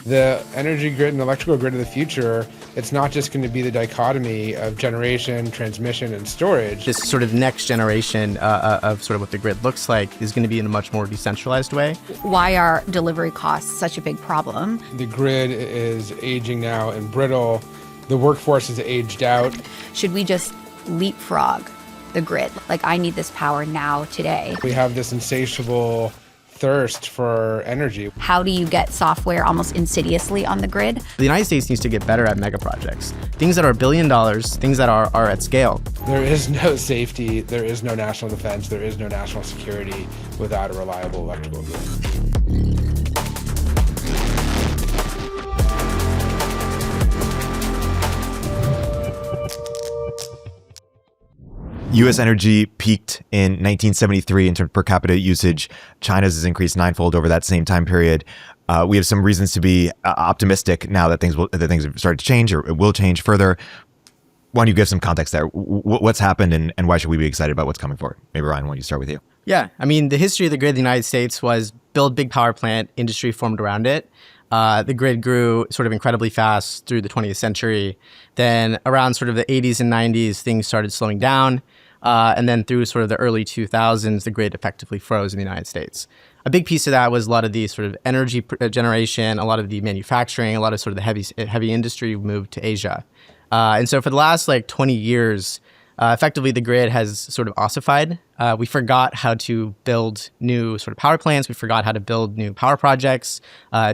The energy grid and electrical grid of the future, it's not just going to be the dichotomy of generation, transmission, and storage. This sort of next generation of sort of what the grid looks like is going to be in a much more decentralized way. Why are delivery costs such a big problem? The grid is aging now and brittle. The workforce is aged out. Should we just leapfrog the grid? Like, I need this power now, today. We have this insatiable thirst for energy. How do you get software almost insidiously on the grid? The United States needs to get better at mega projects. Things that are $1 billion, things that are at scale. There is no safety, there is no national defense, there is no national security without a reliable electrical grid. U.S. energy peaked in 1973 in terms of per capita usage. China's has increased ninefold over that same time period. We have some reasons to be optimistic now that things have started to change, or it will change further. Why don't you give some context there? What's happened, and why should we be excited about what's coming forward? Maybe Ryan, why don't you start with you? Yeah, I mean, the history of the grid in the United States was build big power plant, industry formed around it. The grid grew sort of incredibly fast through the 20th century. Then around sort of the 80s and 90s, things started slowing down. And then through sort of the early 2000s, the grid effectively froze in the United States. A big piece of that was a lot of the sort of energy generation, a lot of the manufacturing, a lot of sort of the heavy industry moved to Asia. And so for the last like 20 years, effectively the grid has sort of ossified. We forgot how to build new sort of power plants. We forgot how to build new power projects,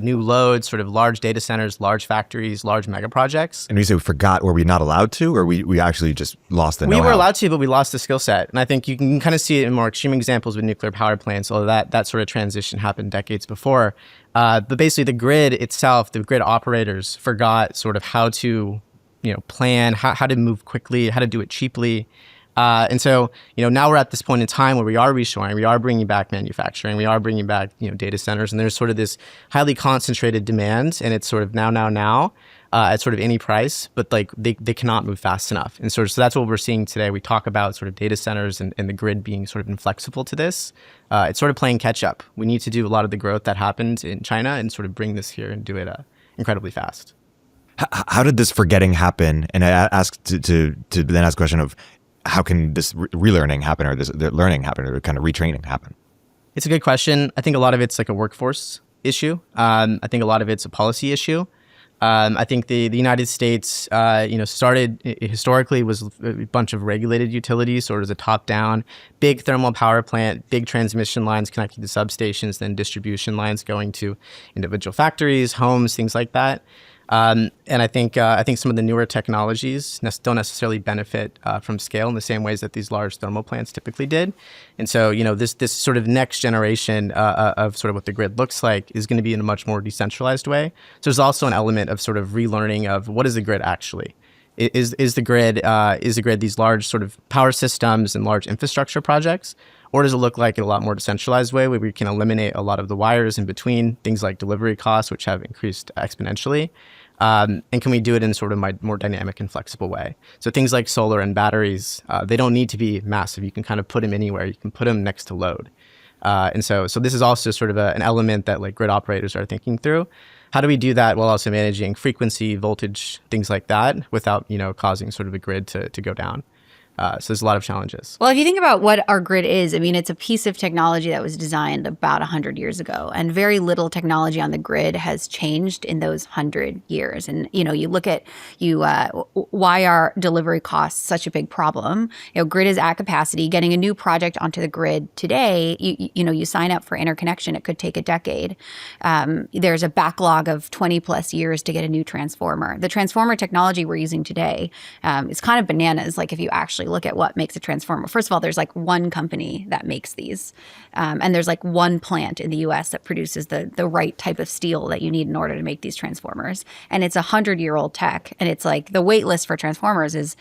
new loads, sort of large data centers, large factories, large mega projects. And we say we forgot, were we not allowed to, or we actually just lost the know-how? We were allowed to, but we lost the skill set. And I think you can kind of see it in more extreme examples with nuclear power plants, although that sort of transition happened decades before. But basically the grid itself, the grid operators forgot sort of how to plan, how to move quickly, how to do it cheaply. And so, now we're at this point in time where we are reshoring, we are bringing back manufacturing, we are bringing back, data centers, and there's sort of this highly concentrated demand, and it's sort of now, at sort of any price, but like they cannot move fast enough. And so that's what we're seeing today. We talk about sort of data centers and the grid being sort of inflexible to this. It's sort of playing catch up. We need to do a lot of the growth that happened in China and sort of bring this here and do it incredibly fast. How did this forgetting happen? And I asked to then ask the question of how can this relearning happen, or the learning happen, or kind of retraining happen? It's a good question. I think a lot of it's like a workforce issue. I think a lot of it's a policy issue. I think the United States, started historically was a bunch of regulated utilities, sort of as a top-down, big thermal power plant, big transmission lines connecting to substations, then distribution lines going to individual factories, homes, things like that. And I think some of the newer technologies don't necessarily benefit from scale in the same ways that these large thermal plants typically did. And so, this sort of next generation of sort of what the grid looks like is going to be in a much more decentralized way. So there's also an element of sort of relearning of what is the grid actually? Is the grid these large sort of power systems and large infrastructure projects? Or does it look like in a lot more decentralized way where we can eliminate a lot of the wires in between, things like delivery costs, which have increased exponentially? And can we do it in sort of a more dynamic and flexible way? So things like solar and batteries, they don't need to be massive. You can kind of put them anywhere. You can put them next to load. And so this is also sort of an element that like grid operators are thinking through. How do we do that while also managing frequency, voltage, things like that without, causing sort of a grid to go down? So there's a lot of challenges. Well, if you think about what our grid is, I mean, it's a piece of technology that was designed about 100 years ago, and very little technology on the grid has changed in those 100 years. And, you look at why are delivery costs such a big problem? Grid is at capacity. Getting a new project onto the grid today, you sign up for interconnection. It could take a decade. There's a backlog of 20 plus years to get a new transformer. The transformer technology we're using today is kind of bananas. Like if you actually look at what makes a transformer. First of all, there's like one company that makes these. And there's like one plant in the US that produces the right type of steel that you need in order to make these transformers. And it's 100-year-old tech. And it's like the wait list for transformers is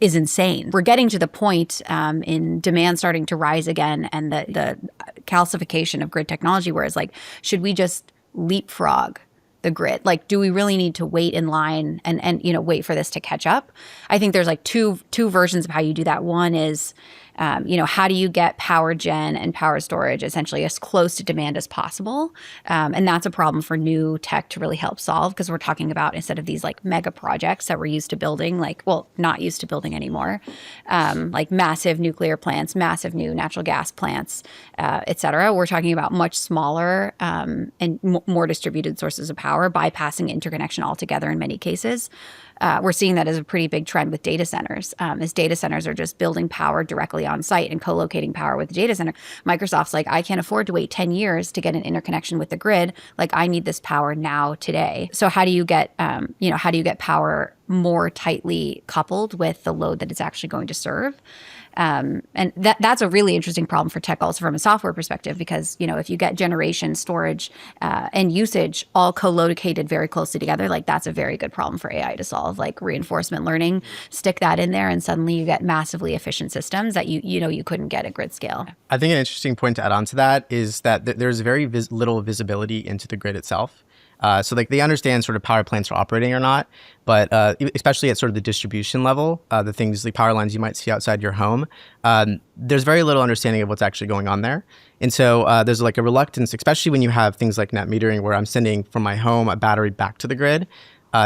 insane. We're getting to the point in demand starting to rise again, and the calcification of grid technology where it's like, should we just leapfrog the grid? Like, do we really need to wait in line and wait for this to catch up? I think there's like two versions of how you do that. One is How do you get power gen and power storage essentially as close to demand as possible? And that's a problem for new tech to really help solve, because we're talking about, instead of these like mega projects that we're used to building, not used to building anymore, like massive nuclear plants, massive new natural gas plants, et cetera. We're talking about much smaller and more distributed sources of power, bypassing interconnection altogether in many cases. We're seeing that as a pretty big trend with data centers, as data centers are just building power directly on site and co-locating power with the data center. Microsoft's like, I can't afford to wait 10 years to get an interconnection with the grid. Like, I need this power now, today. So how do you get, power more tightly coupled with the load that it's actually going to serve? And that's a really interesting problem for tech, also from a software perspective, because, if you get generation, storage, and usage all co-located very closely together, like that's a very good problem for AI to solve. Like reinforcement learning, stick that in there, and suddenly you get massively efficient systems that you couldn't get at grid scale. I think an interesting point to add on to that is that there's very little visibility into the grid itself. So like they understand sort of power plants are operating or not, but especially at sort of the distribution level, the things like power lines you might see outside your home, there's very little understanding of what's actually going on there. And so there's like a reluctance, especially when you have things like net metering, where I'm sending from my home a battery back to the grid.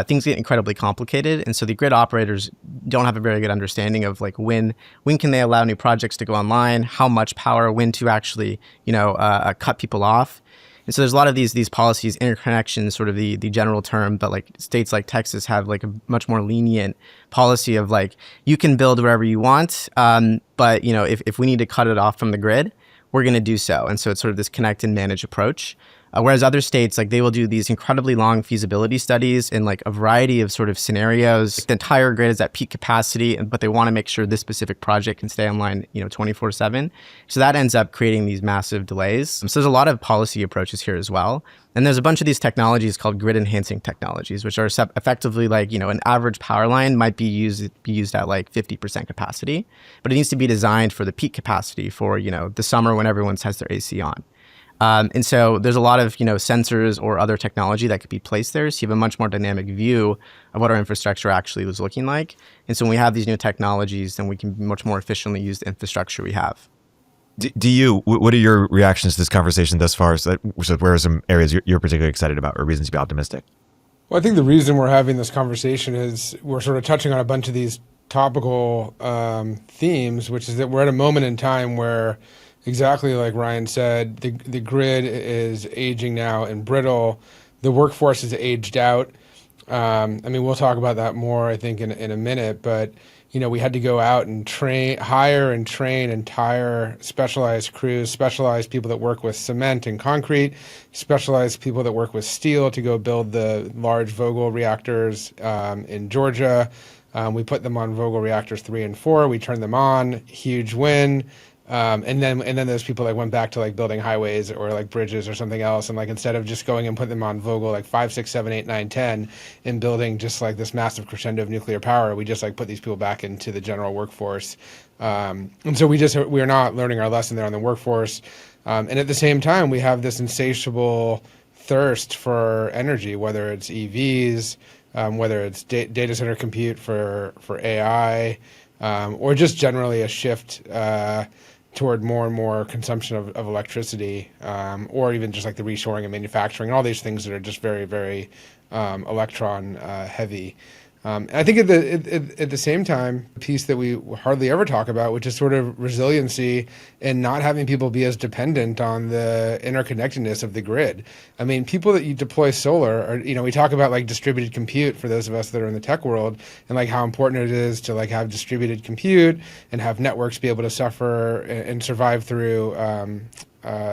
Things get incredibly complicated. And so the grid operators don't have a very good understanding of like when can they allow new projects to go online, how much power, when to actually, cut people off. And so there's a lot of these policies, interconnection, sort of the general term, but like states like Texas have like a much more lenient policy of like, you can build wherever you want, but if we need to cut it off from the grid, we're going to do so. And so it's sort of this connect and manage approach. Whereas other states, like they will do these incredibly long feasibility studies in like a variety of sort of scenarios. The entire grid is at peak capacity, but they want to make sure this specific project can stay online, 24/7. So that ends up creating these massive delays. So there's a lot of policy approaches here as well. And there's a bunch of these technologies called grid enhancing technologies, which are effectively like, an average power line might be used at like 50% capacity, but it needs to be designed for the peak capacity for, the summer when everyone has their AC on. And so there's a lot of, sensors or other technology that could be placed there. So you have a much more dynamic view of what our infrastructure actually was looking like. And so when we have these new technologies, then we can much more efficiently use the infrastructure we have. What are your reactions to this conversation thus far? So where are some areas you're particularly excited about or reasons to be optimistic? Well, I think the reason we're having this conversation is we're sort of touching on a bunch of these topical themes, which is that we're at a moment in time where, exactly like Ryan said, the grid is aging now and brittle. The workforce is aged out. We'll talk about that more, I think, in a minute. But, we had to go out and hire and train entire specialized crews, specialized people that work with cement and concrete, specialized people that work with steel to go build the large Vogtle reactors in Georgia. We put them on Vogtle reactors 3 and 4. We turned them on. Huge win. And then those people like went back to like building highways or like bridges or something else, and like instead of just going and putting them on Vogtle like 5, 6, 7, 8, 9, 10 and building just like this massive crescendo of nuclear power, we just like put these people back into the general workforce. And so we're not learning our lesson there on the workforce. And at the same time, we have this insatiable thirst for energy, whether it's EVs, whether it's data center compute for AI, or just generally a shift toward more and more consumption of electricity, or even just like the reshoring and manufacturing and all these things that are just very, very electron heavy. And I think at the same time, a piece that we hardly ever talk about, which is sort of resiliency and not having people be as dependent on the interconnectedness of the grid. I mean, people that you deploy solar, or we talk about like distributed compute for those of us that are in the tech world, and like how important it is to like have distributed compute and have networks be able to suffer and survive through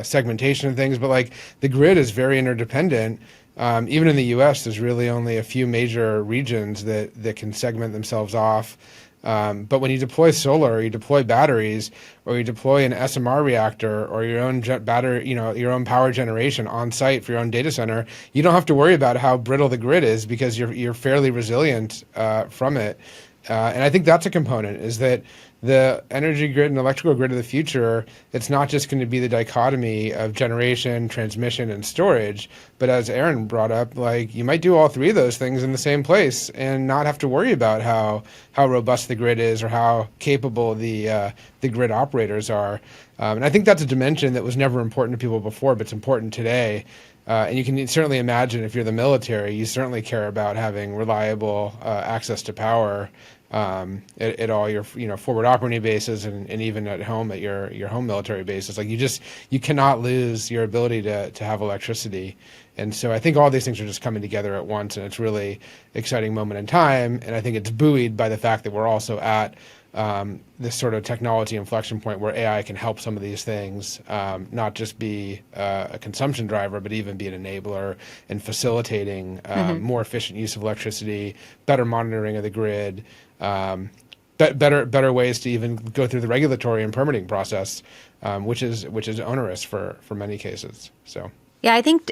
segmentation and things. But like the grid is very interdependent. Even in the U.S., there's really only a few major regions that can segment themselves off. But when you deploy solar, or you deploy batteries, or you deploy an SMR reactor, or your own battery, your own power generation on site for your own data center, you don't have to worry about how brittle the grid is because you're fairly resilient from it. And I think that's a component, is that the energy grid and electrical grid of the future, it's not just going to be the dichotomy of generation, transmission, and storage, but as Erin brought up, like you might do all three of those things in the same place and not have to worry about how robust the grid is or how capable the grid operators are. And I think that's a dimension that was never important to people before, but it's important today. And you can certainly imagine if you're the military, you certainly care about having reliable access to power at all your forward operating bases and even at home at your home military bases. Like you cannot lose your ability to have electricity. And so I think all these things are just coming together at once, and it's really exciting moment in time. And I think it's buoyed by the fact that we're also at this sort of technology inflection point where AI can help some of these things, not just be a consumption driver, but even be an enabler in facilitating more efficient use of electricity, better monitoring of the grid, better ways to even go through the regulatory and permitting process, which is onerous for many cases. So. Yeah, I think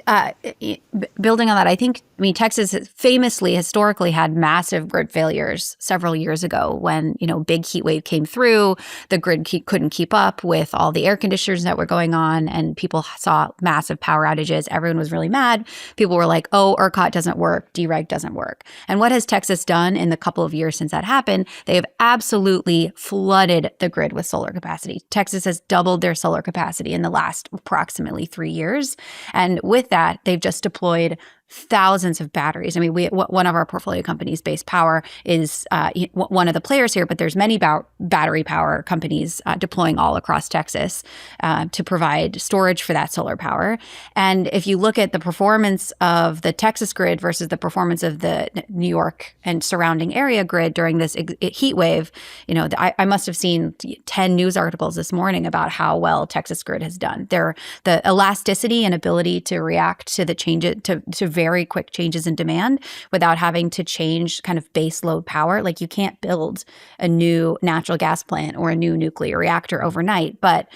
building on that, I mean, Texas famously, historically had massive grid failures several years ago when, big heat wave came through, the grid couldn't keep up with all the air conditioners that were going on, and people saw massive power outages. Everyone was really mad. People were like, oh, ERCOT doesn't work, DREG doesn't work. And what has Texas done in the couple of years since that happened? They have absolutely flooded the grid with solar capacity. Texas has doubled their solar capacity in the last approximately 3 years. And with that, they've just deployed thousands of batteries. I mean, one of our portfolio companies, Base Power, is one of the players here, but there's many battery power companies deploying all across Texas to provide storage for that solar power. And if you look at the performance of the Texas grid versus the performance of the New York and surrounding area grid during this heat wave, I must have seen 10 news articles this morning about how well Texas grid has done. The elasticity and ability to react to the changes to very quick changes in demand without having to change kind of base load power. Like you can't build a new natural gas plant or a new nuclear reactor overnight. But,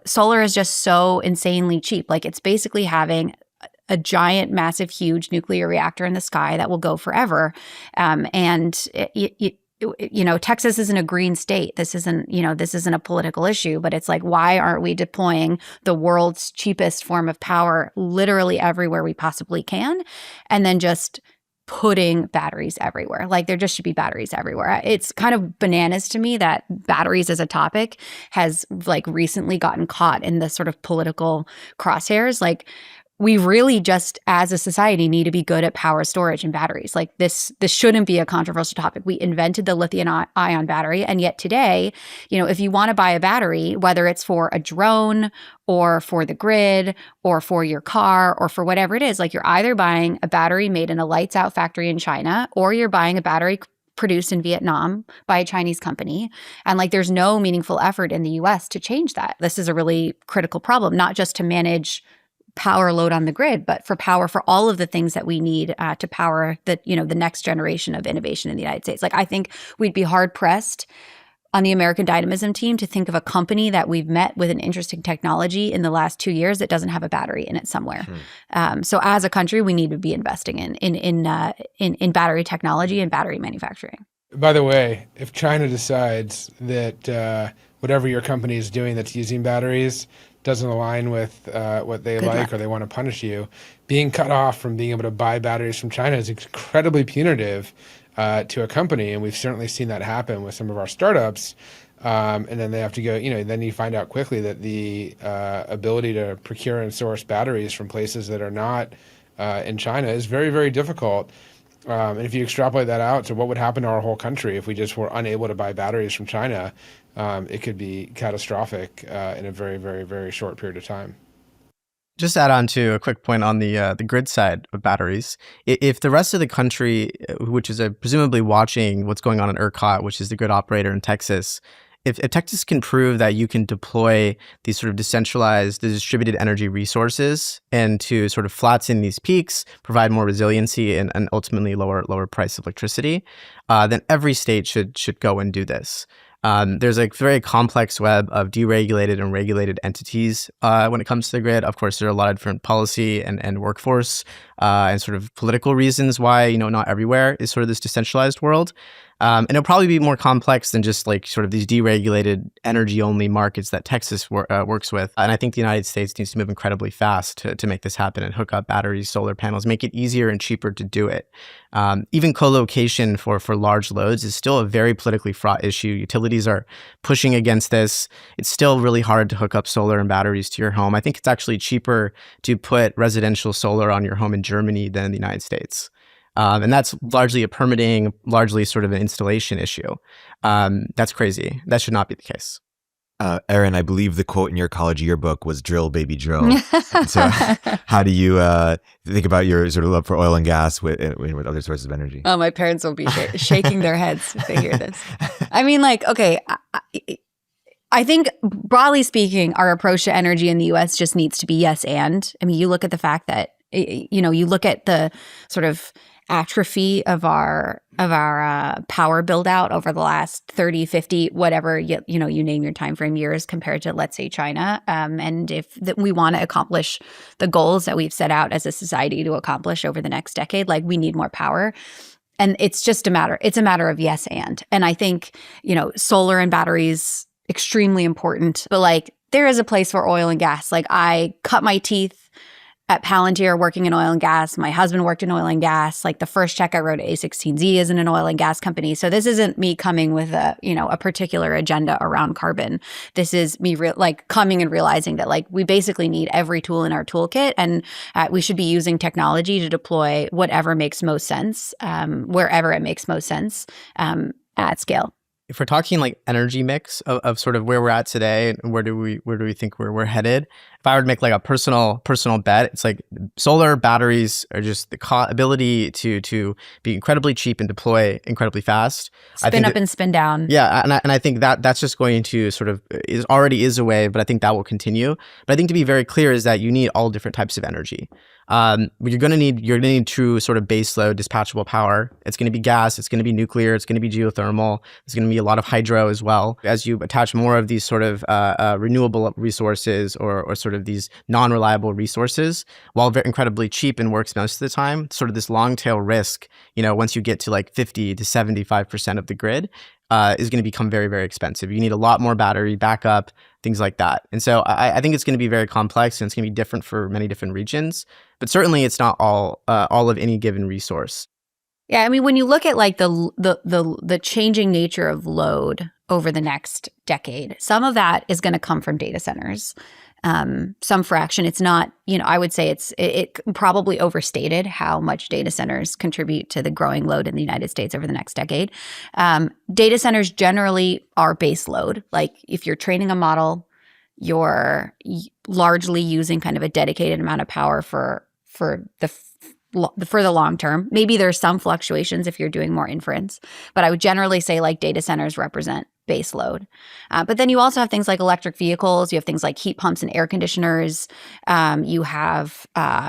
solar is just so insanely cheap. Like it's basically having a giant, massive, huge nuclear reactor in the sky that will go forever. Texas isn't a green state. This isn't a political issue, but it's like, why aren't we deploying the world's cheapest form of power literally everywhere we possibly can? And then just putting batteries everywhere. Like there just should be batteries everywhere. It's kind of bananas to me that batteries as a topic has like recently gotten caught in the sort of political crosshairs. Like we really just, as a society, need to be good at power storage and batteries. Like this shouldn't be a controversial topic. We invented the lithium-ion battery, and yet today, if you want to buy a battery, whether it's for a drone or for the grid or for your car or for whatever it is, like you're either buying a battery made in a lights-out factory in China, or you're buying a battery produced in Vietnam by a Chinese company. And like there's no meaningful effort in the US to change that. This is a really critical problem, not just to manage power load on the grid, but for power for all of the things that we need to power the next generation of innovation in the United States. Like I think we'd be hard pressed on the American Dynamism team to think of a company that we've met with an interesting technology in the last 2 years that doesn't have a battery in it somewhere. So as a country, we need to be investing in battery technology and battery manufacturing. By the way, if China decides that whatever your company is doing that's using batteries doesn't align with what they like or they want to punish you, being cut off from being able to buy batteries from China is incredibly punitive to a company. And we've certainly seen that happen with some of our startups. And then they have to go, then you find out quickly that the ability to procure and source batteries from places that are not in China is very, very difficult. And if you extrapolate that out to what would happen to our whole country if we just were unable to buy batteries from China, it could be catastrophic in a very, very, very short period of time. Just add on to a quick point on the grid side of batteries. If the rest of the country, which is presumably watching what's going on in ERCOT, which is the grid operator in Texas, if Texas can prove that you can deploy these sort of decentralized, distributed energy resources and to sort of flatten these peaks, provide more resiliency and ultimately lower price of electricity, then every state should go and do this. There's a very complex web of deregulated and regulated entities when it comes to the grid. Of course, there are a lot of different policy and workforce and sort of political reasons why not everywhere is sort of this decentralized world. And it'll probably be more complex than just like sort of these deregulated energy only markets that Texas works with. And I think the United States needs to move incredibly fast to make this happen and hook up batteries, solar panels, make it easier and cheaper to do it. Even co-location for large loads is still a very politically fraught issue. Utilities are pushing against this. It's still really hard to hook up solar and batteries to your home. I think it's actually cheaper to put residential solar on your home in Germany than in the United States. And that's largely a permitting, largely sort of an installation issue. That's crazy. That should not be the case. Erin, I believe the quote in your college yearbook was "drill, baby, drill." So, how do you think about your sort of love for oil and gas with other sources of energy? Oh, my parents will be shaking their heads if they hear this. I mean, like, okay, I think broadly speaking, our approach to energy in the U.S. just needs to be yes and. I mean, you look at the fact that, you know, you look at the sort of atrophy of our power build out over the last 30, 50, whatever, you name your time frame years compared to, let's say, China. And if we want to accomplish the goals that we've set out as a society to accomplish over the next decade, like we need more power. And it's a matter of yes and. And I think, you know, solar and batteries, extremely important, but like there is a place for oil and gas. Like I cut my teeth at Palantir working in oil and gas. My husband worked in oil and gas. Like the first check I wrote at A16Z is in an oil and gas company. So this isn't me coming with a particular agenda around carbon. This is me coming and realizing that like we basically need every tool in our toolkit, and we should be using technology to deploy whatever makes most sense, wherever it makes most sense, at scale. If we're talking like energy mix of sort of where we're at today and where do we think we're headed, if I were to make like a personal bet, it's like solar batteries are just the ability to be incredibly cheap and deploy incredibly fast. Spin up and spin down. Yeah, and I think that's just going to sort of already is a way, but I think that will continue. But I think to be very clear is that you need all different types of energy. You're gonna need true sort of baseload dispatchable power. It's gonna be gas, it's gonna be nuclear, it's gonna be geothermal, there's gonna be a lot of hydro as well. As you attach more of these sort of renewable resources or sort of these non-reliable resources, while very incredibly cheap and works most of the time, sort of this long tail risk, you know, once you get to like 50 to 75% of the grid, is going to become very, very expensive. You need a lot more battery backup, things like that. And so I think it's going to be very complex and it's going to be different for many different regions, but certainly it's not all of any given resource. Yeah, I mean, when you look at like the changing nature of load over the next decade, some of that is going to come from data centers. Some fraction. It's not, I would say it probably overstated how much data centers contribute to the growing load in the United States over the next decade. Data centers generally are base load. Like if you're training a model, you're largely using kind of a dedicated amount of power for the long term. Maybe there's some fluctuations if you're doing more inference, but I would generally say like data centers represent base load. But then you also have things like electric vehicles. You have things like heat pumps and air conditioners. You have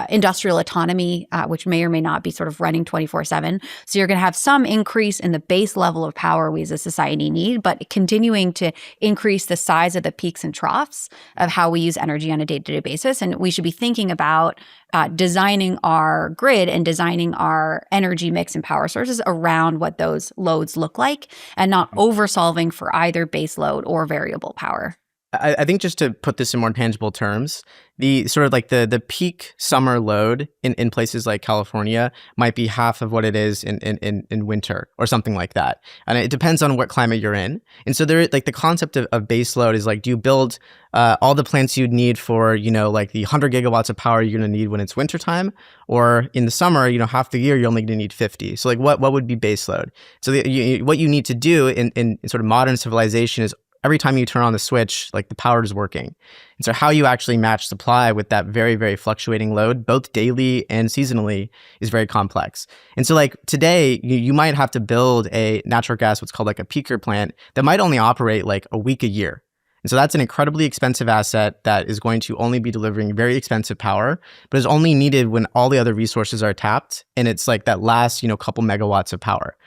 industrial autonomy, which may or may not be sort of running 24/7. So you're going to have some increase in the base level of power we as a society need, but continuing to increase the size of the peaks and troughs of how we use energy on a day-to-day basis. And we should be thinking about designing our grid and designing our energy mix and power sources around what those loads look like and not over-solving for either base load or variable power. I think just to put this in more tangible terms, the sort of like the peak summer load in places like California might be half of what it is in winter or something like that. And it depends on what climate you're in. And so there, like the concept of base load is like, do you build all the plants you'd need for, like the 100 gigawatts of power you're going to need when it's wintertime, or in the summer, half the year, you're only going to need 50. So like what would be base load? So what you need to do in sort of modern civilization is every time you turn on the switch, like the power is working. And so how you actually match supply with that very, very fluctuating load, both daily and seasonally, is very complex. And so like today, you might have to build a natural gas, what's called like a peaker plant that might only operate like a week a year. And so that's an incredibly expensive asset that is going to only be delivering very expensive power, but is only needed when all the other resources are tapped. And it's like that last, couple megawatts of power.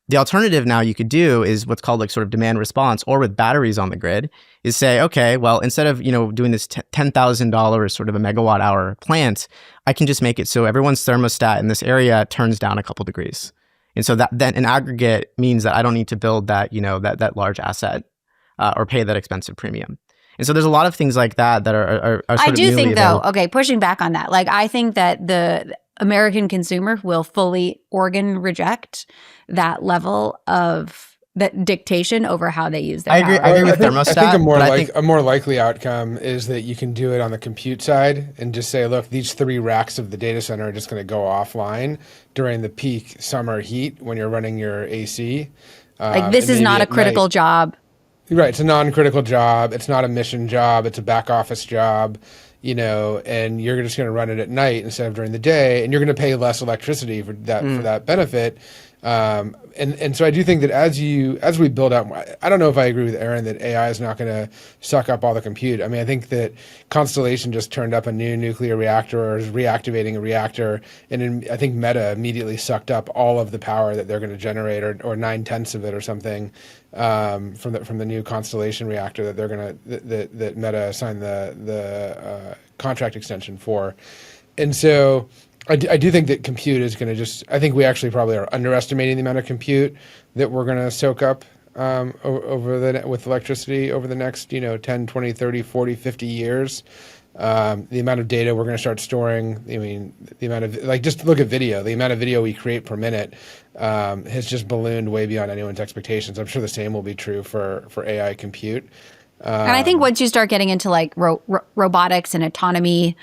The alternative now you could do is what's called like sort of demand response, or with batteries on the grid, is say, okay, well, instead of, doing this $10,000 sort of a megawatt hour plant, I can just make it so everyone's thermostat in this area turns down a couple degrees. And so that then in aggregate means that I don't need to build that, that large asset or pay that expensive premium. And so there's a lot of things like that are sort I of do think, available. though, okay, pushing back on that, like I think that the American consumer will fully organ reject that level of that dictation over how they use their I agree. power. I agree with I thermostat. think but a more likely outcome is that you can do it on the compute side and just say, look, these 3 racks of the data center are just going to go offline during the peak summer heat when you're running your AC. Like this is not a critical job. Right. It's a non-critical job. It's not a mission job. It's a back office job, and you're just going to run it at night instead of during the day, and you're going to pay less electricity for that benefit. And so I do think that as we build out, I don't know if I agree with Erin that AI is not going to suck up all the compute. I mean, I think that Constellation just turned up a new nuclear reactor or is reactivating a reactor, and I think Meta immediately sucked up all of the power that they're going to generate, or 9/10 of it or something, from the new Constellation reactor that they're going to that Meta signed the contract extension for, and so. I do think that compute is going to I think we actually probably are underestimating the amount of compute that we're going to soak up with electricity over the next, 10, 20, 30, 40, 50 years. The amount of data we're going to start storing, the amount of, just look at video, the amount of video we create per minute has just ballooned way beyond anyone's expectations. I'm sure the same will be true for AI compute. And I think once you start getting into like robotics and autonomy,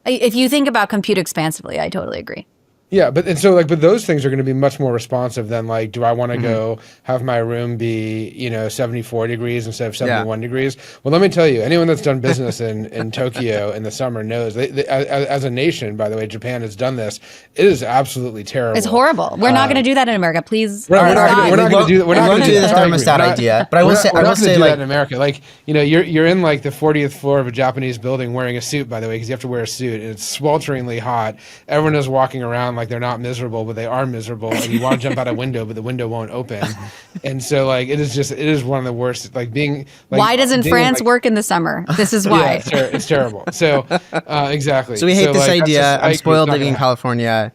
if you think about compute expansively, I totally agree. Yeah, but those things are going to be much more responsive than do I want to go have my room be 74 degrees instead of 71 degrees? Well, let me tell you, anyone that's done business in Tokyo in the summer knows as a nation, by the way, Japan has done this. It is absolutely terrible. It's horrible. We're not going to do that in America, please. We're not going to do that. We're not going to do the thermostat idea. But I will say, that in America. You're in the 40th floor of a Japanese building wearing a suit, by the way, because you have to wear a suit, and it's swelteringly hot. everyone is walking around like they're not miserable, but they are miserable, and you want to jump out a window, but the window won't open. And so like it is one of the worst. Like being like, why doesn't France work in the summer? This is why. Yeah, it's terrible. So exactly. So we hate this idea. I'm spoiled living in California. California.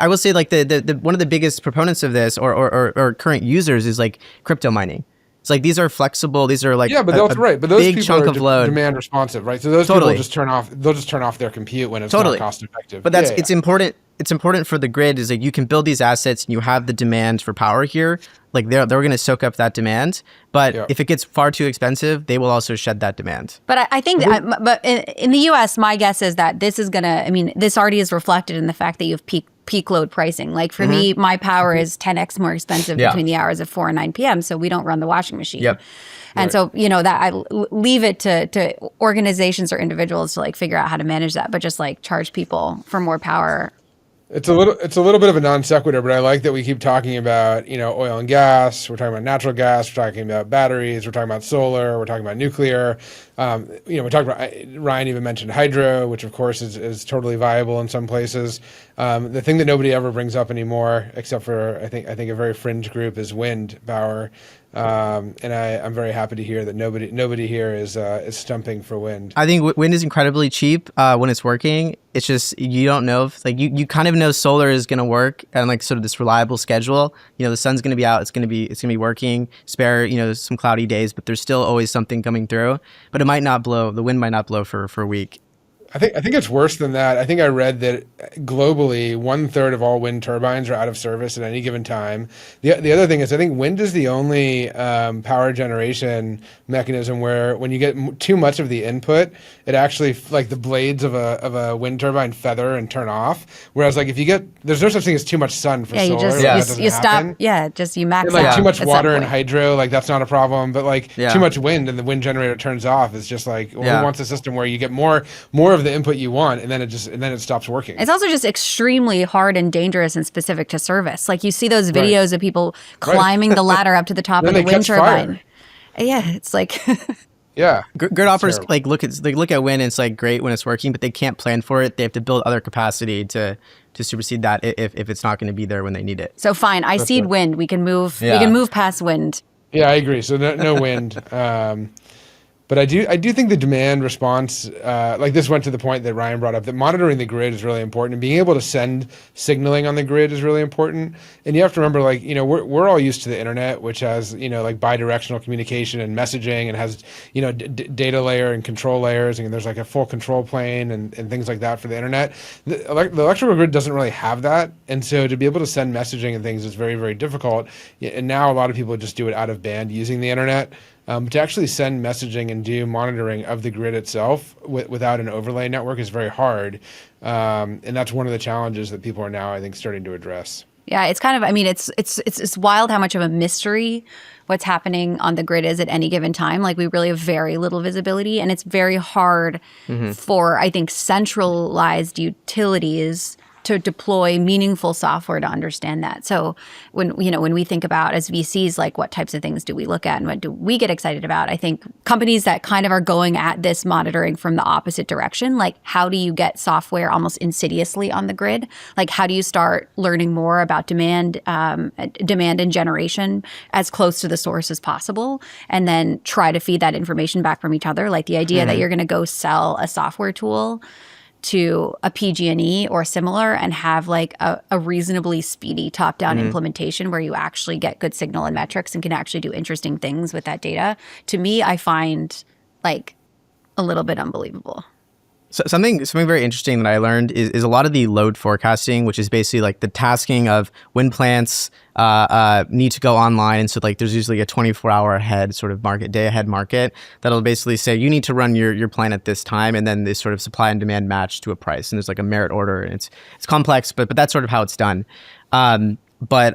I will say like the one of the biggest proponents of this or current users is like crypto mining. It's like these are flexible. These are like but that's right. But those big people chunk are of load. demand responsive, right? So those people will just turn off. They'll just turn off their compute when it's not cost effective. But it's important. It's important for the grid is like you can build these assets and you have the demand for power here. Like they're going to soak up that demand. But if it gets far too expensive, they will also shed that demand. But I think, but in the U.S., my guess is that this is going to. I mean, this already is reflected in the fact that you have peak load pricing. Like for me, my power is 10x more expensive between the hours of 4 and 9 p.m. So we don't run the washing machine. Yep. And so, that I leave it to organizations or individuals to like figure out how to manage that, but just like charge people for more power. It's a little bit of a non sequitur, but I like that we keep talking about, oil and gas. We're talking about natural gas. We're talking about batteries. We're talking about solar. We're talking about nuclear. We're talking about, Ryan even mentioned hydro, which of course is totally viable in some places. The thing that nobody ever brings up anymore, except for I think a very fringe group, is wind power. And I'm very happy to hear that nobody here is stumping for wind. I think wind is incredibly cheap when it's working. It's just you don't know if like you kind of know solar is going to work and like sort of this reliable schedule. The sun's going to be out. It's going to be working. Spare some cloudy days, but there's still always something coming through. But it might not blow. The wind might not blow for a week. I think it's worse than that. I think I read that globally 1/3 of all wind turbines are out of service at any given time. The other thing is I think wind is the only power generation mechanism where when you get too much of the input, it actually like the blades of a wind turbine feather and turn off. Whereas like if you get there's no such thing as too much sun for solar. You stop. Yeah, just you max and, out. Too much water and hydro, like that's not a problem. But like Yeah. too much wind and the wind generator turns off is just like who wants a system where you get more of the input you want and then it stops working. It's also just extremely hard and dangerous and specific to service. Like you see those videos of people climbing the ladder up to the top of the wind turbine. Yeah, it's like yeah. Grid operators like look at wind and it's like great when it's working, but they can't plan for it. They have to build other capacity to supersede that if it's not going to be there when they need it. So fine, I seed wind. We can move. We can move past wind. Yeah, I agree. So no wind. But I do think the demand response, like this went to the point that Ryan brought up, that monitoring the grid is really important, and being able to send signaling on the grid is really important. And you have to remember, like, we're all used to the internet, which has, like bi-directional communication and messaging, and has, data layer and control layers, and there's like a full control plane and things like that for the internet. The electrical grid doesn't really have that. And so to be able to send messaging and things is very, very difficult. And now a lot of people just do it out of band using the internet. To actually send messaging and do monitoring of the grid itself without an overlay network is very hard. And that's one of the challenges that people are now, I think, starting to address. Yeah, it's kind of, I mean, it's wild how much of a mystery what's happening on the grid is at any given time. Like, we really have very little visibility, and it's very hard for, I think, centralized utilities to deploy meaningful software to understand that. So when we think about, as VCs, like, what types of things do we look at and what do we get excited about? I think companies that kind of are going at this monitoring from the opposite direction, like, how do you get software almost insidiously on the grid? Like, how do you start learning more about demand and generation as close to the source as possible, and then try to feed that information back from each other? Like, the idea that you're going to go sell a software tool to a PG&E or similar and have like a reasonably speedy top-down implementation where you actually get good signal and metrics and can actually do interesting things with that data, to me, I find like a little bit unbelievable. So something very interesting that I learned is a lot of the load forecasting, which is basically like the tasking of when plants need to go online. And so like there's usually a 24-hour ahead sort of day ahead market that'll basically say you need to run your plant at this time, and then this sort of supply and demand match to a price. And there's like a merit order, and it's complex, but that's sort of how it's done. But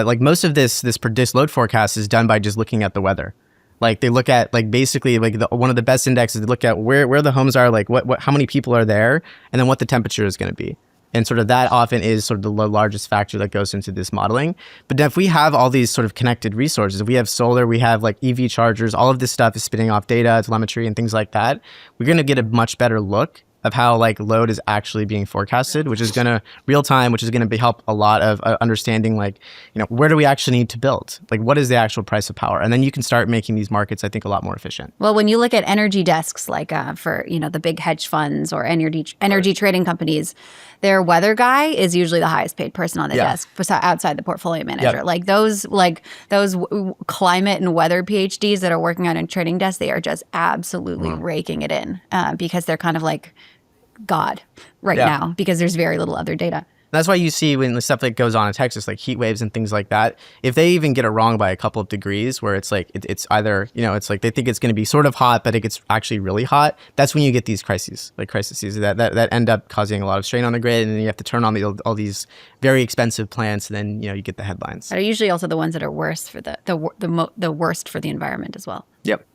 like most of this load forecast is done by just looking at the weather. Like, they look at, like, basically, like, one of the best indexes, they look at where the homes are, like how many people are there, and then what the temperature is going to be. And sort of that often is sort of the largest factor that goes into this modeling. But if we have all these sort of connected resources, if we have solar, we have like EV chargers, all of this stuff is spitting off data, telemetry, and things like that, we're going to get a much better look of how like load is actually being forecasted, which is going to real time, which is going to help a lot of understanding, like, where do we actually need to build? Like, what is the actual price of power? And then you can start making these markets, I think, a lot more efficient. Well, when you look at energy desks, like for, the big hedge funds or energy trading companies, their weather guy is usually the highest paid person on the desk outside the portfolio manager. Like those climate and weather PhDs that are working on a trading desk, they are just absolutely raking it in because they're kind of like God now, because there's very little other data. That's why you see when the stuff that goes on in Texas, like heat waves and things like that, if they even get it wrong by a couple of degrees, where it's like it's either, it's like they think it's going to be sort of hot, but it gets actually really hot. That's when you get these crises that end up causing a lot of strain on the grid, and then you have to turn on all these very expensive plants, and then you get the headlines. They're usually also the ones that are worse for the worst for the environment as well. Yep.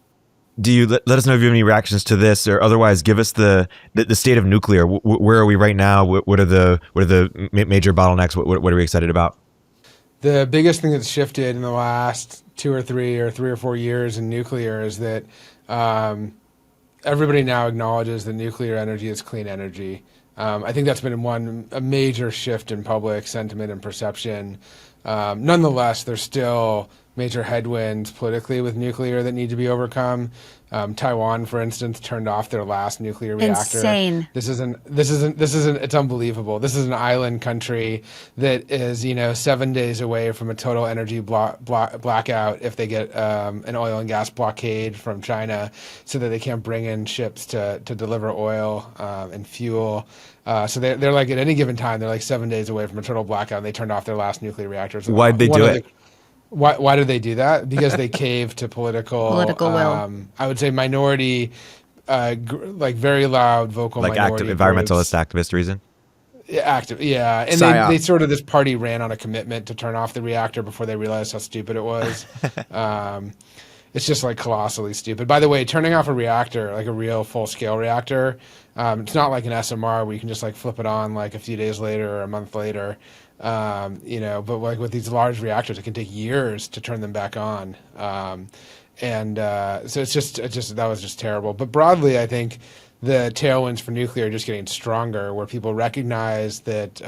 Do you let us know if you have any reactions to this, or otherwise give us the state of nuclear? Where are we right now? What are the major bottlenecks? What are we excited about? The biggest thing that's shifted in the last 2 or 3 or 3 or 4 years in nuclear is that everybody now acknowledges that nuclear energy is clean energy. I think that's been a major shift in public sentiment and perception. Nonetheless, there's still major headwinds politically with nuclear that need to be overcome. Taiwan, for instance, turned off their last nuclear reactor. Insane. This isn't. It's unbelievable. This is an island country that is, 7 days away from a total energy blackout if they get an oil and gas blockade from China, so that they can't bring in ships to deliver oil and fuel. So they're like, at any given time, they're like 7 days away from a total blackout, and they turned off their last nuclear reactors. Why'd they do it? Why did they do that? Because they caved to political will. I would say minority, like very loud vocal, like minority environmentalist activist reason. Active, yeah. And they sort of, this party ran on a commitment to turn off the reactor before they realized how stupid it was. It's just like colossally stupid. By the way, turning off a reactor, like a real full scale reactor, it's not like an SMR where you can just like flip it on like a few days later or a month later. But like with these large reactors, it can take years to turn them back on. So it's just that was just terrible. But broadly, I think the tailwinds for nuclear are just getting stronger, where people recognize that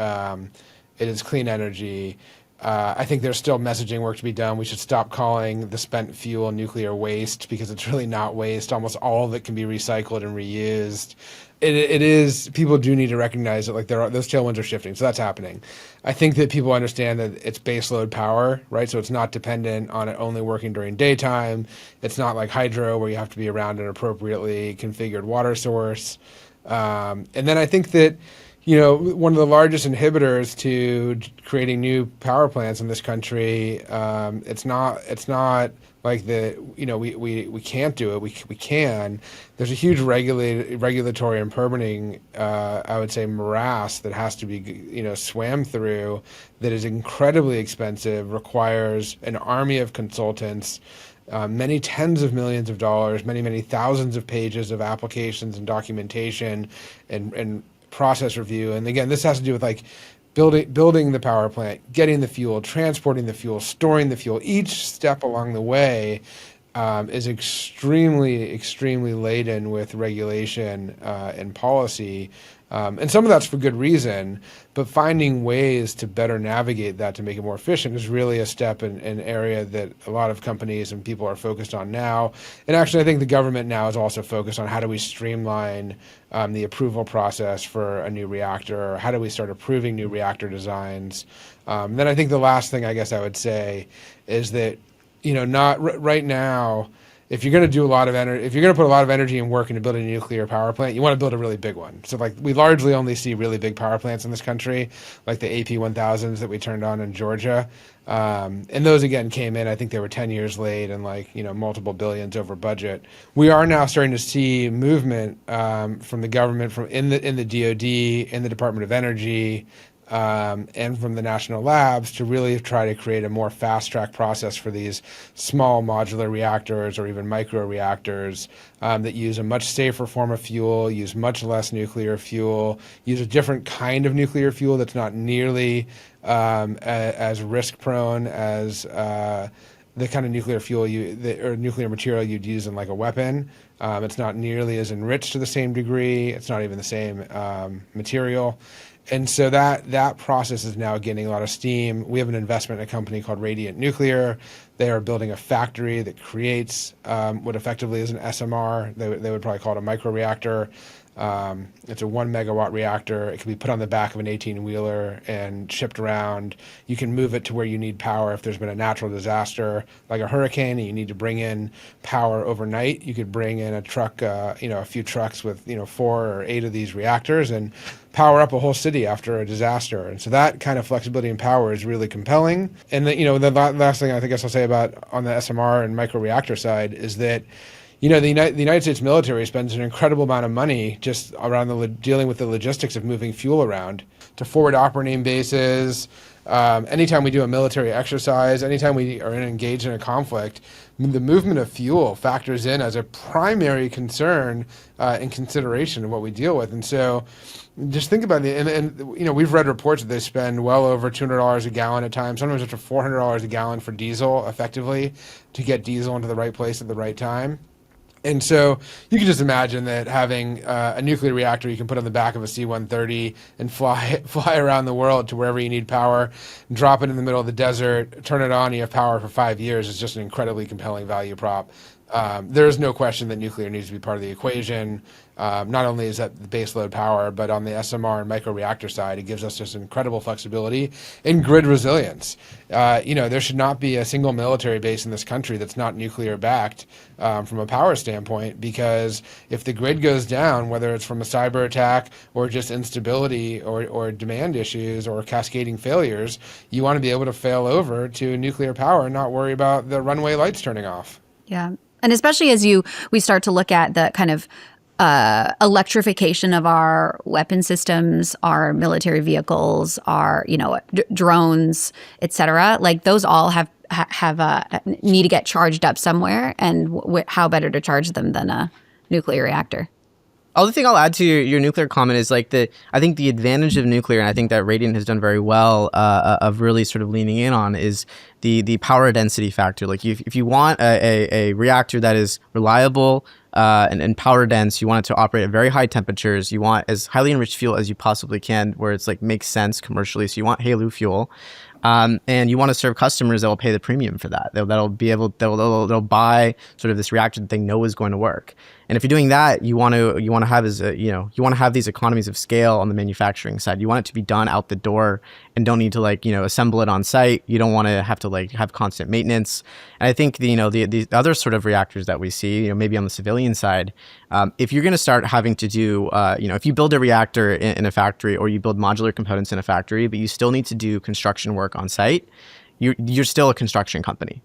it is clean energy. I think there's still messaging work to be done. We should stop calling the spent fuel nuclear waste, because it's really not waste. Almost all of it can be recycled and reused. It is, people do need to recognize that like those tailwinds are shifting. So that's happening. I think that people understand that it's baseload power, right? So it's not dependent on it only working during daytime. It's not like hydro where you have to be around an appropriately configured water source. And then I think that, one of the largest inhibitors to creating new power plants in this country, it's not like we can't do it. We can. There's a huge regulatory and permitting, I would say, morass that has to be, swam through, that is incredibly expensive, requires an army of consultants, many tens of millions of dollars, many thousands of pages of applications and documentation and process review. And again, this has to do with like building the power plant, getting the fuel, transporting the fuel, storing the fuel. Each step along the way is extremely laden with regulation and policy. And some of that's for good reason, but finding ways to better navigate that to make it more efficient is really a step in an area that a lot of companies and people are focused on now. And actually, I think the government now is also focused on how do we streamline the approval process for a new reactor, or how do we start approving new reactor designs. Then I think the last thing I guess I would say is that, not right now, if you're going to do a lot of energy, if you're going to put a lot of energy and work into building a nuclear power plant, you want to build a really big one. So like we largely only see really big power plants in this country, like the AP1000s that we turned on in Georgia. And those again came in, I think they were 10 years late and multiple billions over budget. We are now starting to see movement from the government, from in the DoD, in the Department of Energy, and from the national labs to really try to create a more fast-track process for these small modular reactors or even micro reactors that use a much safer form of fuel, use much less nuclear fuel, use a different kind of nuclear fuel that's not nearly as risk-prone as the kind of nuclear fuel or nuclear material you'd use in like a weapon. It's not nearly as enriched to the same degree. It's not even the same material. And so that process is now getting a lot of steam. We have an investment in a company called Radiant Nuclear. They are building a factory that creates what effectively is an SMR. They would probably call it a microreactor. It's a 1 megawatt reactor. It can be put on the back of an 18-wheeler and shipped around. You can move it to where you need power if there's been a natural disaster like a hurricane and you need to bring in power overnight. You could bring in a truck, a few trucks with 4 or 8 of these reactors and power up a whole city after a disaster. And so that kind of flexibility and power is really compelling. And the last thing I think I'll say about on the SMR and microreactor side is that the United States military spends an incredible amount of money just around dealing with the logistics of moving fuel around to forward operating bases. Anytime we do a military exercise, anytime we are engaged in a conflict, the movement of fuel factors in as a primary concern and consideration of what we deal with. And so just think about it. And we've read reports that they spend well over $200 a gallon at times, sometimes up to $400 a gallon for diesel effectively to get diesel into the right place at the right time. And so you can just imagine that having a nuclear reactor you can put on the back of a C-130 and fly around the world to wherever you need power, drop it in the middle of the desert, turn it on, you have power for 5 years is just an incredibly compelling value prop. There is no question that nuclear needs to be part of the equation. Not only is that the baseload power, but on the SMR and microreactor side, it gives us just incredible flexibility and grid resilience. There should not be a single military base in this country that's not nuclear backed from a power standpoint, because if the grid goes down, whether it's from a cyber attack or just instability or demand issues or cascading failures, you want to be able to fail over to nuclear power and not worry about the runway lights turning off. Yeah. And especially as we start to look at the kind of electrification of our weapon systems, our military vehicles, our drones, et cetera, like those all have need to get charged up somewhere, and how better to charge them than a nuclear reactor. Other thing I'll add to your nuclear comment is I think the advantage of nuclear, and I think that Radiant has done very well of really sort of leaning in on, is the power density factor. Like if you want a reactor that is reliable, and power dense. You want it to operate at very high temperatures. You want as highly enriched fuel as you possibly can, where it's like makes sense commercially. So you want HALEU fuel. And you want to serve customers that will pay the premium for that. They'll buy sort of this reactor that they know is going to work. And if you're doing that, you want to have these economies of scale on the manufacturing side. You want it to be done out the door and don't need to assemble it on site. You don't want to have constant maintenance. And I think the other sort of reactors that we see, maybe on the civilian side, if you're going to start having to do, if you build a reactor in a factory or you build modular components in a factory, but you still need to do construction work on site, you're still a construction company.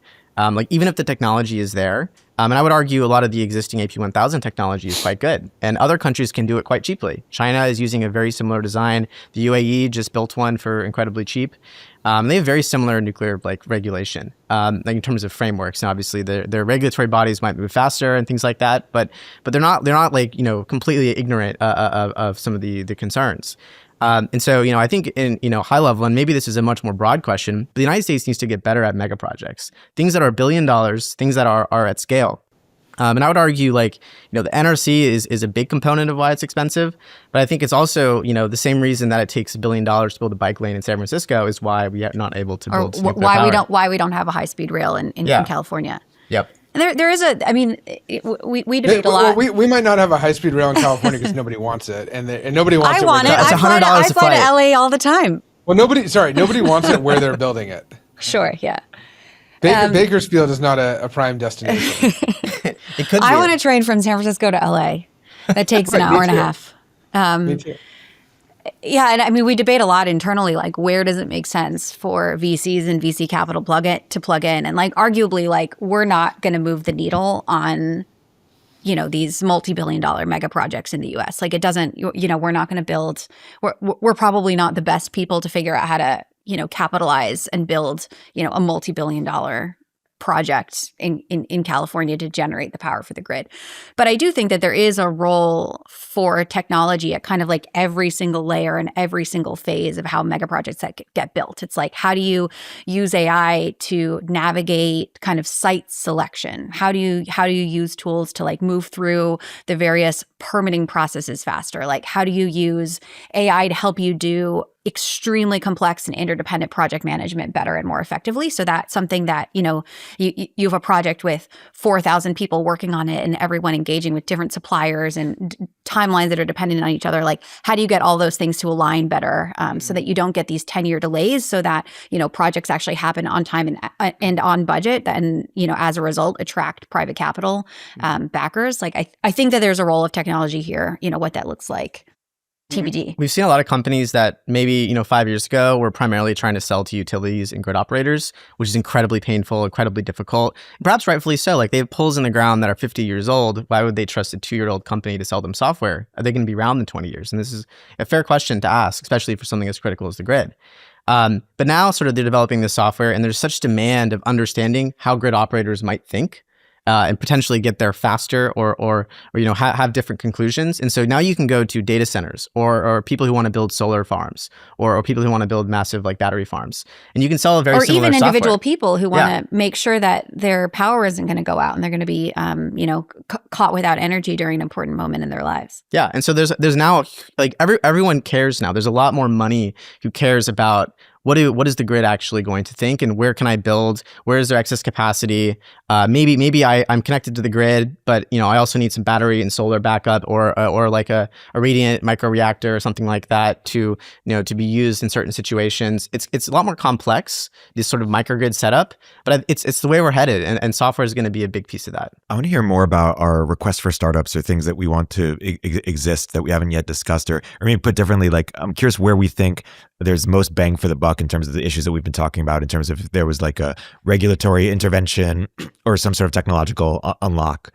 Even if the technology is there, and I would argue a lot of the existing AP1000 technology is quite good, and other countries can do it quite cheaply. China is using a very similar design. The UAE just built one for incredibly cheap. They have very similar nuclear regulation, in terms of frameworks. And obviously, their regulatory bodies might move faster and things like that, but they're not completely ignorant of some of the concerns. And so, I think in, high level, and maybe this is a much more broad question, but the United States needs to get better at mega projects, things that are $1 billion, things that are at scale. And I would argue the NRC is a big component of why it's expensive, but I think it's also, the same reason that it takes $1 billion to build a bike lane in San Francisco is why we are not able to build nuclear power. Why we don't have a high-speed rail in California. Yep. There is we debate a lot. We might not have a high-speed rail in California because nobody wants it, and nobody wants it. I want it. It's $100 I to fly fly to LA all the time. Well, nobody wants it where they're building it. Sure, yeah. Bakersfield is not a prime destination. It could be. I want to train from San Francisco to LA. That takes an hour and a half. Me too. Yeah, and we debate a lot internally, where does it make sense for VCs and VC capital to plug in, and arguably, we're not going to move the needle on, these multi-billion-dollar mega projects in the U.S. It doesn't, we're not going to build. We're probably not the best people to figure out how to, capitalize and build, a multi-billion-dollar project in California to generate the power for the grid. But I do think that there is a role for technology at kind of every single layer and every single phase of how mega projects that get built. It's how do you use AI to navigate kind of site selection? How do you use tools to move through the various permitting processes faster? How do you use AI to help you do extremely complex and interdependent project management better and more effectively? So that's something that, you have a project with 4,000 people working on it and everyone engaging with different suppliers and timelines that are dependent on each other. How do you get all those things to align better so that you don't get these 10-year delays, so that, projects actually happen on time and on budget, and, as a result, attract private capital backers? I think that there's a role of technology here, what that looks like. TBD. We've seen a lot of companies that maybe, 5 years ago were primarily trying to sell to utilities and grid operators, which is incredibly painful, incredibly difficult, perhaps rightfully so. They have poles in the ground that are 50 years old. Why would they trust a 2-year-old company to sell them software? Are they going to be around in 20 years? And this is a fair question to ask, especially for something as critical as the grid. But now sort of they're developing this software, and there's such demand of understanding how grid operators might think. And potentially get there faster or have different conclusions. And so now you can go to data centers or people who want to build solar farms or people who want to build massive battery farms. And you can sell a very similar even software. Individual people who want to make sure that their power isn't going to go out and they're going to be caught without energy during an important moment in their lives. Yeah. And so there's now everyone cares now. There's a lot more money who cares about what is the grid actually going to think, and where can I build? Where is there excess capacity? Maybe I'm connected to the grid, but I also need some battery and solar backup, or a radiant microreactor or something like that to be used in certain situations. It's a lot more complex, this sort of microgrid setup, but it's the way we're headed, and software is going to be a big piece of that. I want to hear more about our request for startups or things that we want to exist that we haven't yet discussed, or maybe put differently, I'm curious where we think there's most bang for the buck in terms of the issues that we've been talking about, in terms of if there was a regulatory intervention or some sort of technological unlock.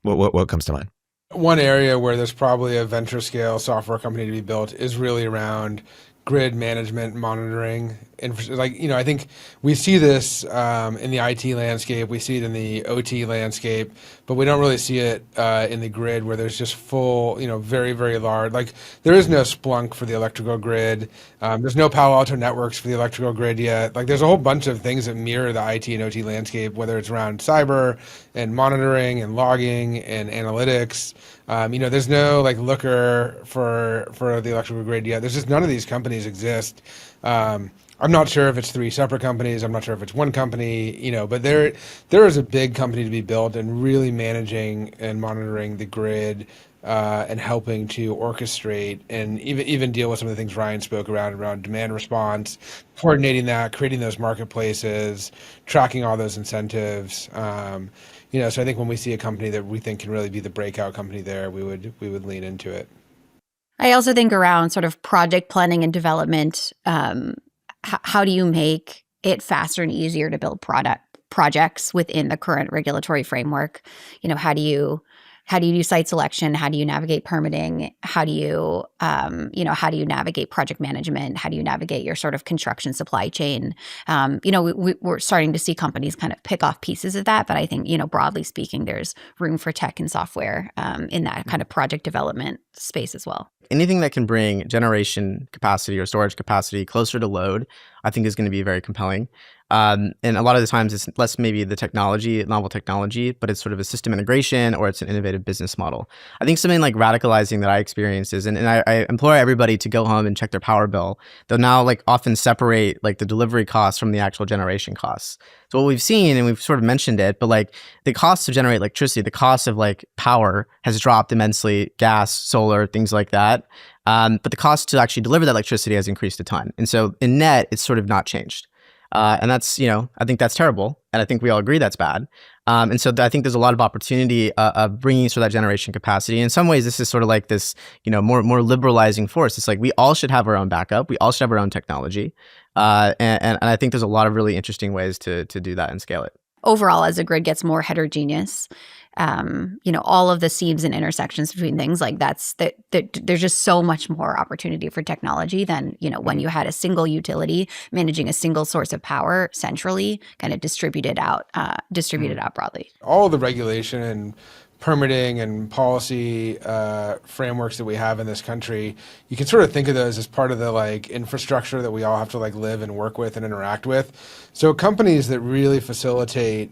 What comes to mind? One area where there's probably a venture scale software company to be built is really around grid management, monitoring, I think we see this in the IT landscape, we see it in the OT landscape, but we don't really see it in the grid where there's just full, very, very large. Like there is no Splunk for the electrical grid. There's no Palo Alto networks for the electrical grid yet. Like there's a whole bunch of things that mirror the IT and OT landscape, whether it's around cyber and monitoring and logging and analytics. There's no like Looker for the electrical grid yet. There's just none of these companies exist. I'm not sure if it's three separate companies. I'm not sure if it's one company, but there is a big company to be built and really managing and monitoring the grid and helping to orchestrate and even deal with some of the things Ryan spoke around demand response, coordinating that, creating those marketplaces, tracking all those incentives. So I think when we see a company that we think can really be the breakout company there, we would lean into it. I also think around sort of project planning and development, how do you make it faster and easier to build projects within the current regulatory framework? How do you do site selection? How do you navigate permitting? How do you navigate project management? How do you navigate your sort of construction supply chain? We're starting to see companies kind of pick off pieces of that, but I think, broadly speaking, there's room for tech and software in that kind of project development space as well. Anything that can bring generation capacity or storage capacity closer to load, I think is going to be very compelling. And a lot of the times it's less maybe the novel technology, but it's sort of a system integration or it's an innovative business model. I think something like radicalizing that I experienced is, and I implore everybody to go home and check their power bill. They'll now like often separate like the delivery costs from the actual generation costs. So what we've seen, and we've sort of mentioned it, but like the cost to generate electricity, the cost of like power has dropped immensely, gas, solar, things like that. But the cost to actually deliver that electricity has increased a ton. And so in net, it's sort of not changed. And that's, I think that's terrible. And I think we all agree that's bad. And so I think there's a lot of opportunity of bringing sort of that generation capacity. In some ways, this is sort of like this, more liberalizing force. It's like we all should have our own backup. We all should have our own technology. And I think there's a lot of really interesting ways to do that and scale it. Overall, as the grid gets more heterogeneous, all of the seams and intersections between things like there's just so much more opportunity for technology than, when you had a single utility managing a single source of power centrally, kind of distributed out broadly. All the regulation and permitting and policy frameworks that we have in this country, you can sort of think of those as part of the like infrastructure that we all have to like live and work with and interact with. So companies that really facilitate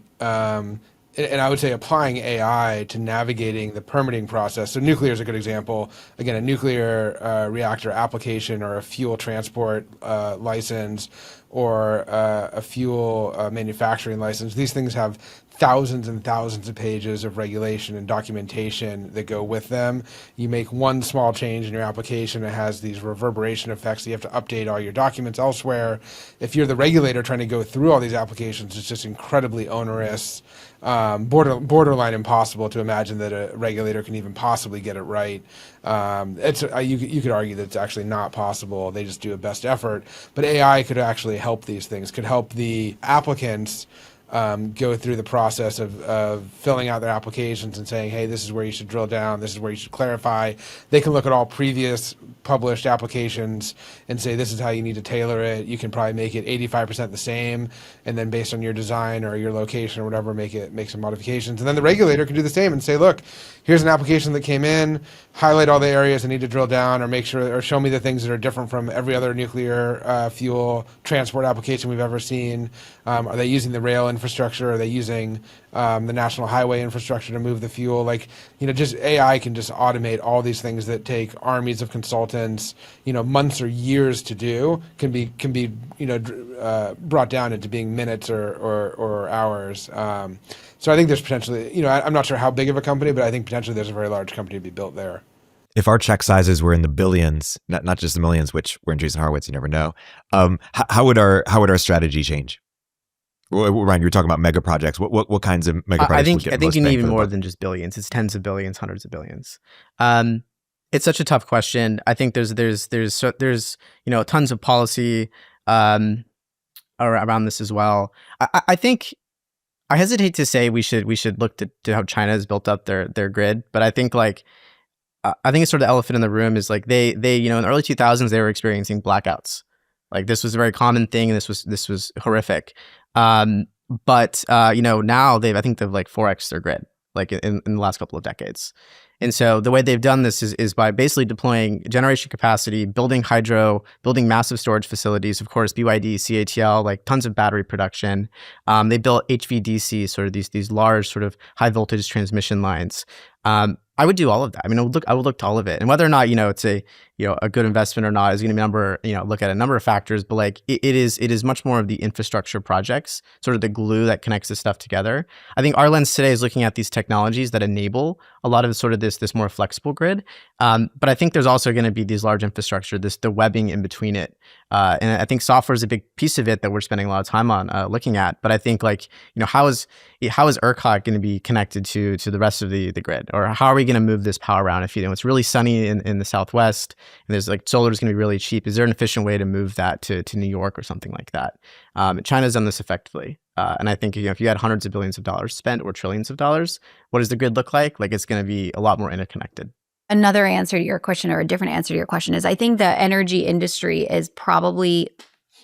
and I would say applying AI to navigating the permitting process. So nuclear is a good example. Again, a nuclear reactor application or a fuel transport license or a fuel manufacturing license. These things have thousands and thousands of pages of regulation and documentation that go with them. You make one small change in your application, it has these reverberation effects. So you have to update all your documents elsewhere. If you're the regulator trying to go through all these applications, it's just incredibly onerous, borderline impossible to imagine that a regulator can even possibly get it right. You could argue that it's actually not possible. They just do a best effort. But AI could actually help these things, could help the applicants go through the process of filling out their applications and saying, hey, this is where you should drill down, this is where you should clarify. They can look at all previous published applications and say, this is how you need to tailor it. You can probably make it 85% the same, and then based on your design or your location or whatever, make some modifications. And then the regulator can do the same and say, look, here's an application that came in, highlight all the areas I need to drill down, or make sure, or show me the things that are different from every other nuclear fuel transport application we've ever seen. Are they using the rail infrastructure? Are they using the national highway infrastructure to move the fuel? Just AI can just automate all these things that take armies of consultants, months or years to do, can be brought down into being minutes or hours. So I think there's potentially, I'm not sure how big of a company, but I think potentially there's a very large company to be built there. If our check sizes were in the billions, not just the millions, which we're in Andreessen Horowitz, you never know, how would our strategy change? Ryan, you were talking about mega projects. What kinds of mega projects? I think you need even more than just billions. It's tens of billions, hundreds of billions. It's such a tough question. I think there's tons of policy around this as well. I think I hesitate to say we should look to how China has built up their grid, but I think I think it's sort of the elephant in the room is like they in the early 2000s they were experiencing blackouts. Like this was a very common thing, and this was horrific. But now I think they've like 4x their grid, like in the last couple of decades. And so the way they've done this is by basically deploying generation capacity, building hydro, building massive storage facilities, of course, BYD, CATL, like tons of battery production. They built HVDC, sort of these large sort of high voltage transmission lines. I would do all of that. I mean, I would look to all of it, and whether or not it's a good investment or not is going to be look at a number of factors. But like it is much more of the infrastructure projects, sort of the glue that connects this stuff together. I think our lens today is looking at these technologies that enable a lot of sort of this more flexible grid. But I think there's also going to be these large infrastructure, the webbing in between it, and I think software is a big piece of it that we're spending a lot of time on looking at. But I think how is ERCOT going to be connected to the rest of the grid, or how are we going to move this power around? If it's really sunny in the Southwest and there's like solar is going to be really cheap, is there an efficient way to move that to New York or something like that? China's done this effectively, and I think if you had hundreds of billions of dollars spent or trillions of dollars, what does the grid look like? Like it's going to be a lot more interconnected. Another answer to your question, or a different answer to your question, is I think the energy industry is probably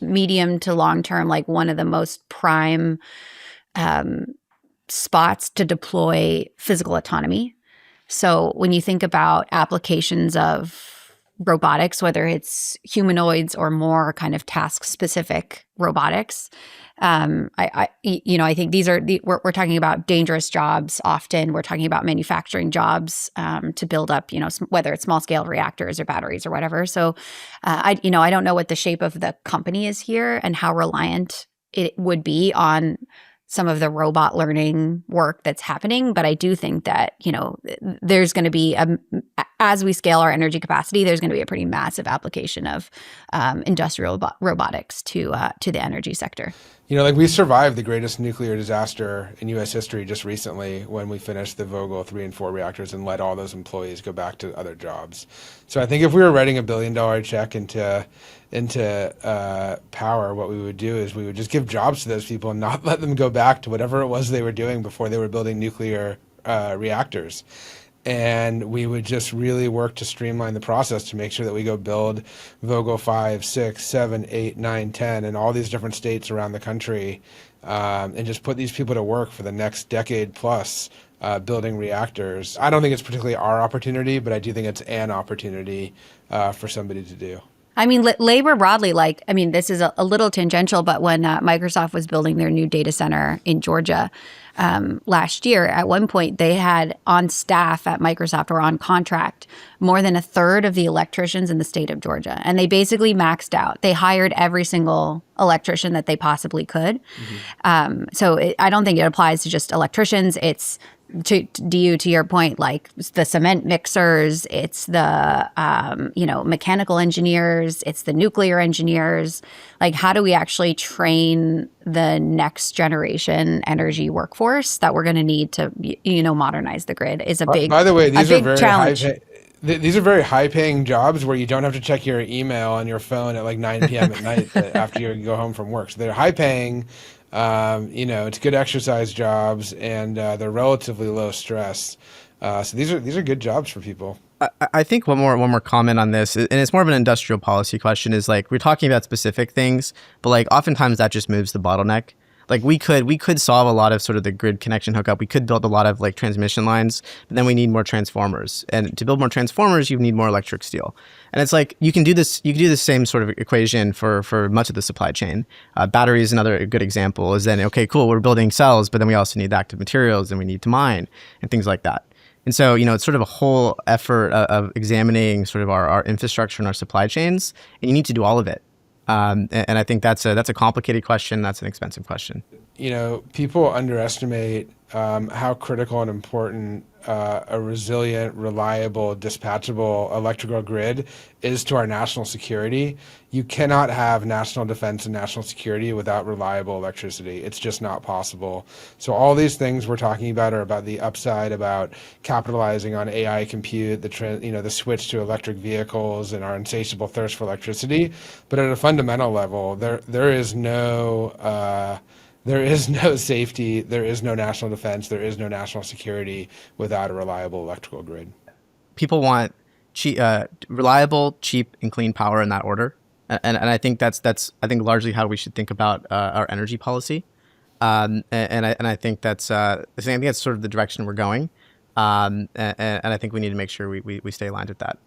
medium to long term, like one of the most prime spots to deploy physical autonomy. So when you think about applications of robotics, whether it's humanoids or more kind of task-specific robotics, I think these are we're talking about dangerous jobs. Often we're talking about manufacturing jobs to build up, whether it's small-scale reactors or batteries or whatever. So I don't know what the shape of the company is here and how reliant it would be on some of the robot learning work that's happening. But I do think that, there's going to be, as we scale our energy capacity, there's going to be a pretty massive application of industrial robotics to the energy sector. We survived the greatest nuclear disaster in U.S. history just recently when we finished the Vogtle 3 and 4 reactors and let all those employees go back to other jobs. So I think if we were writing $1 billion check into power, what we would do is we would just give jobs to those people and not let them go back to whatever it was they were doing before they were building nuclear reactors. And we would just really work to streamline the process to make sure that we go build Vogtle 5, 6, 7, 8, 9, 10 in all these different states around the country, and just put these people to work for the next decade plus building reactors. I don't think it's particularly our opportunity, but I do think it's an opportunity for somebody to do. I mean, labor broadly, this is a little tangential, but when Microsoft was building their new data center in Georgia last year, at one point they had on staff at Microsoft or on contract more than a third of the electricians in the state of Georgia. And they basically maxed out. They hired every single electrician that they possibly could. Mm-hmm. I don't think it applies to just electricians. It's to your point, like the cement mixers, it's the mechanical engineers, it's the nuclear engineers. Like, how do we actually train the next generation energy workforce that we're going to need to modernize the grid? Is a big. By the way, these are very challenge. These are very high-paying jobs where you don't have to check your email on your phone at like 9 p.m. at night after you go home from work. So they're high-paying. It's good exercise jobs, and they're relatively low stress. So these are good jobs for people. I think one more comment on this, and it's more of an industrial policy question, is like we're talking about specific things, but like oftentimes that just moves the bottleneck. Like we could solve a lot of sort of the grid connection hookup. We could build a lot of like transmission lines, but then we need more transformers. And to build more transformers, you need more electric steel. And it's like you can do this same sort of equation for much of the supply chain. Battery is another good example. Is then okay, cool, we're building cells, but then we also need active materials and we need to mine and things like that. And so, it's sort of a whole effort of examining sort of our infrastructure and our supply chains, and you need to do all of it. And I think that's a complicated question. That's an expensive question. People underestimate how critical and important a resilient, reliable, dispatchable electrical grid is to our national security. You cannot have national defense and national security without reliable electricity. It's just not possible. So all these things we're talking about are about the upside, about capitalizing on AI compute, the switch to electric vehicles, and our insatiable thirst for electricity. But at a fundamental level, there is no safety, there is no national defense, there is no national security without a reliable electrical grid. People want reliable, cheap, and clean power in that order. and I think that's I think largely how we should think about our energy policy. And I think that's I think that's sort of the direction we're going. And I think we need to make sure we stay aligned with that.